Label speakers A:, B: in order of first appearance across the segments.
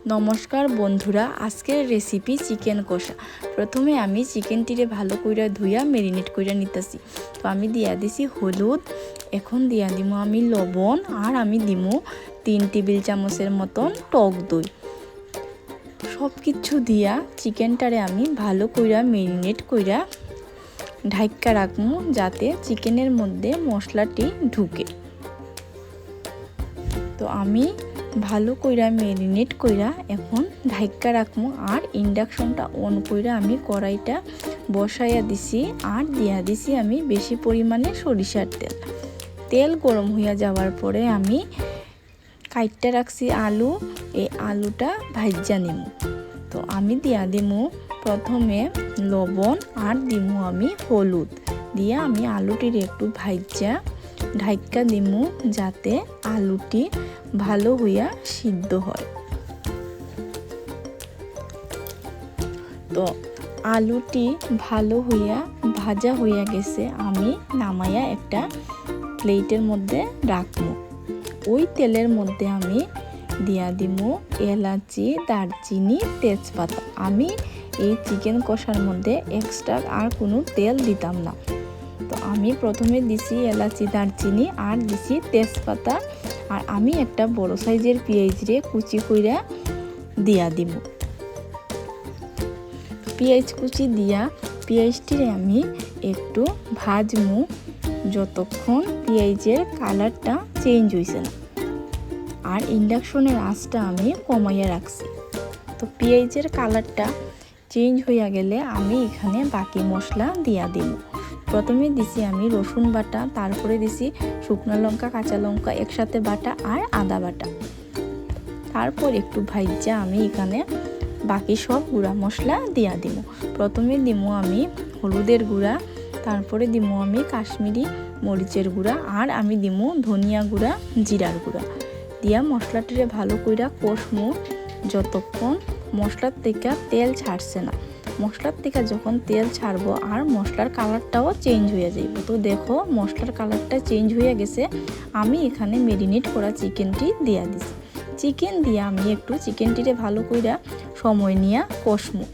A: নমস্কার বন্ধুরা, আজকের রেসিপি চিকেন কষা। প্রথমে আমি চিকেনটিরে ভালো করে ধুইয়া ম্যারিনেট করে নিতেছি। তো আমি দিয়া দিছি হলুদ, এখন দিয়া দিমু আমি লবণ, আর আমি দিমু 3 টেবিল চামচের মতন টক দই। সব কিছু দিয়া চিকেনটারে আমি ভালো করে ম্যারিনেট করে ঢাইকা রাখমু, যাতে চিকেনের মধ্যে মশলাটি ঢুকে। তো আমি ভালো কইরা ম্যারিনেট কইরা এখন ঢাইকা রাখমু, আর ইন্ডাকশনটা অন কইরা আমি কড়াইটা বসাইয়া দিছি, আর দিয়া দিছি আমি বেশি পরিমাণে সরিষার তেল। তেল গরম হইয়া যাওয়ার পরে আমি কাইটটা রাখছি আলু, এই আলুটা ভাইজা নিমু। তো আমি দিয়া দিমু প্রথমে লবণ, আর দিমু আমি হলুদ দিয়া আমি আলুটির একটু ভাইজা ঢাইকা দিমু, যাতে আলুটি ভালো হইয়া সিদ্ধ হয়। তো আলুটি ভালো হইয়া ভাজা হইয়া গেছে, আমি নামাইয়া একটা প্লেটের মধ্যে রাখবো। ওই তেলের মধ্যে আমি দিয়া দিমু এলাচি, দারচিনি, তেজপাতা। আমি এই চিকেন কষার মধ্যে এক্সট্রা আর কোনো তেল দিতাম না। তো আমি প্রথমে দিছি এলাচি, দারচিনি, আর দিছি তেজপাতা, আর আমি একটা বড় সাইজের পেঁয়াজ রে কুচি কইরা দিয়া দিব। পেঁয়াজ কুচি দিয়া পেঁয়াজটিরে আমি একটু ভাজমু, যতক্ষণ পেঁয়াজের কালারটা চেঞ্জ হইছে না। আর ইন্ডাকশনের আঁচটা আমি কমাইয়া রাখছি। তো পেঁয়াজের কালারটা চেঞ্জ হইয়া গেলে আমি এখানে বাকি মশলা দিয়া দিব। প্রথমে দিছি আমি রসুন বাটা, তারপরে দিছি শুকনো লঙ্কা, কাঁচা লঙ্কা একসাথে বাটা, আর আদা বাটা। তারপর একটু ভাইজা আমি এখানে বাকি সব গুঁড়া মশলা দিয়া দিব। প্রথমে দিমু আমি হলুদের গুঁড়া, তারপরে দিমু আমি কাশ্মীরি মরিচের গুঁড়া, আর আমি দিমু ধনিয়া গুঁড়া, জিরার গুঁড়া দিয়া মশলাটিরে ভালো কইরা কষমু, যতক্ষণ মশলার থেকে তেল ছাড়ছে না। মশলার থেকে যখন তেল ছাড়বো আর মশলার কালারটাও চেঞ্জ হয়ে যাইব। তো দেখো মশলার কালারটা চেঞ্জ হয়ে গেছে, আমি এখানে ম্যারিনেট করা চিকেনটি দিয়া দিছি। চিকেন দিয়ে আমি একটু চিকেনটিরে ভালো কইরা সময় নিয়ে কষমু।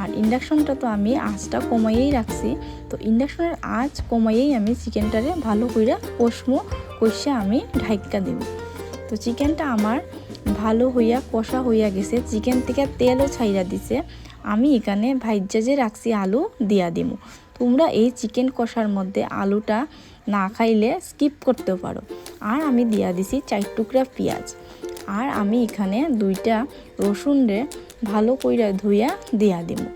A: আর ইন্ডাকশনটা তো আমি আঁচটা কমাইয়েই রাখছি। তো ইন্ডাকশনের আঁচ কমাইয়েই আমি চিকেনটারে ভালো কইরা কষমু, কষে আমি ঢাইকা দেব। তো চিকেনটা আমার ভালো হইয়া কষা হইয়া গেছে, চিকেন থেকে তেলও ছাইরা দিছে। আমি এখানে ভাইজা যে রাখছি আলু দিয়া দিমু। তোমরা এই চিকেন কষার মধ্যে আলুটা না খাইলে স্কিপ করতেও পারো। আর আমি দিয়া দিছি 4 টুকরা পেঁয়াজ, আর আমি এখানে 2টা রসুন রে ভালো কইরা ধুইয়া দিয়া দিমু।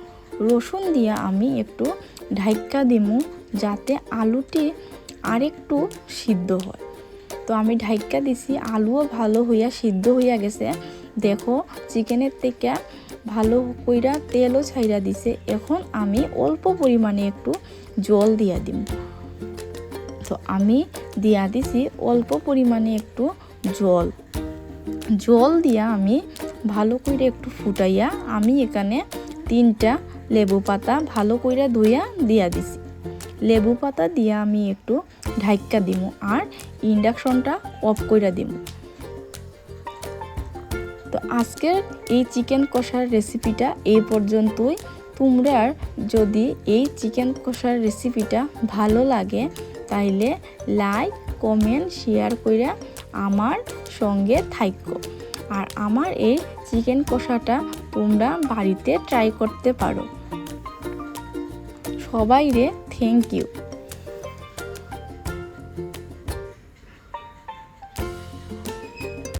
A: রসুন দিয়া আমি একটু ঢাইকা দিমু, যাতে আলুটি আরেকটু সিদ্ধ হয়। তো আমি ঢাইকা দিছি, আলুও ভালো হইয়া সিদ্ধ হইয়া গেছে। দেখো চিকেনের থেকে ভালো কইরা তেলও ছাইরা দিছে। এখন আমি অল্প পরিমাণে একটু জল দিয়া দিব। তো আমি দিয়া দিছি অল্প পরিমাণে একটু জল দিয়া আমি ভালো কইরা একটু ফুটাইয়া আমি এখানে 3টা লেবু পাতা ভালো কইরা ধুইয়া দিয়া দিছি। লেবু পাতা দিয়া আমি একটু ঢাইকা দিমু, আর ইন্ডাকশনটা অফ কইরা দিমু। তো আজকের এই চিকেন কষার রেসিপিটা এই পর্যন্তই। তোমরা যদি এই চিকেন কষার রেসিপিটা ভালো লাগে, তাইলে লাইক, কমেন্ট, শেয়ার কইরা আমার সঙ্গে থাইকো। আর আমার এই চিকেন কষাটা তোমরা বাড়িতে ট্রাই করতে পারো। সবাইরে থ্যাংক ইউ।